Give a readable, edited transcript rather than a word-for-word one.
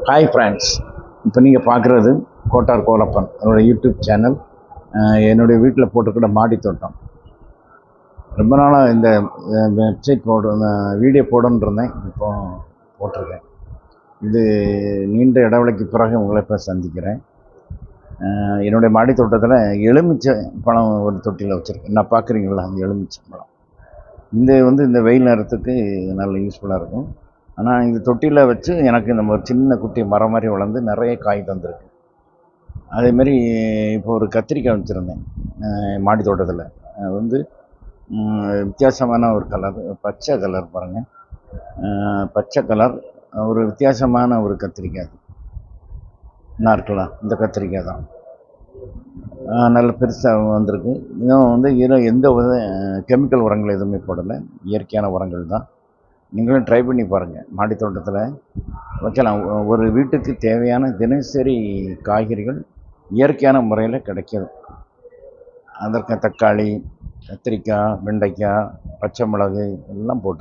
Hi friends, இப்போ நீங்கள் பார்க்குறது கோட்டார் கோலப்பன் என்னோடய யூடியூப் சேனல். என்னுடைய வீட்டில் போட்டுக்கிற மாடி தோட்டம். ரொம்ப நாளாக இந்த வெப்சைட் வீடியோ போடணுன்னு இருந்தேன். இப்போ போட்டிருக்கேன். இது நீண்ட இடைவெளிக்கு பிறகு உங்களை இப்போ சந்திக்கிறேன். என்னுடைய மாடி தோட்டத்தில் எலுமிச்சை பழம் ஒரு தொட்டியில் வச்சுருக்கேன். நான் பார்க்குறீங்களா அந்த எலுமிச்சை பழம்? இந்த வெயில் நேரத்துக்கு நல்ல யூஸ்ஃபுல்லாக இருக்கும். ஆனால் இந்த தொட்டியில் வச்சு எனக்கு இந்த ஒரு சின்ன குட்டி மரம் மாதிரி வளர்ந்து நிறைய காய் தந்திருக்கு. அதேமாரி இப்போ ஒரு கத்திரிக்காய் வச்சுருந்தேன் மாடி தோட்டத்தில். அது வித்தியாசமான ஒரு கலர், பச்சை கலர் பாருங்கள். பச்சை கலர் ஒரு வித்தியாசமான ஒரு கத்திரிக்காய். என்ன இருக்கலாம், இந்த கத்திரிக்காய் தான் நல்ல பெருசாக வந்திருக்கு. இன்னும் எந்த கெமிக்கல் உரங்கள் எதுவுமே போடலை, இயற்கையான உரங்கள் தான். நீங்களும் ட்ரை பண்ணி பாருங்கள். மாடி தோட்டத்தில் வைக்கலாம். ஒரு வீட்டுக்கு தேவையான தினசரி காய்கறிகள் இயற்கையான முறையில் கிடைக்கிது. அதற்கு தக்காளி, கத்திரிக்காய், வெண்டைக்காய், பச்சை மிளகு எல்லாம் போட்டு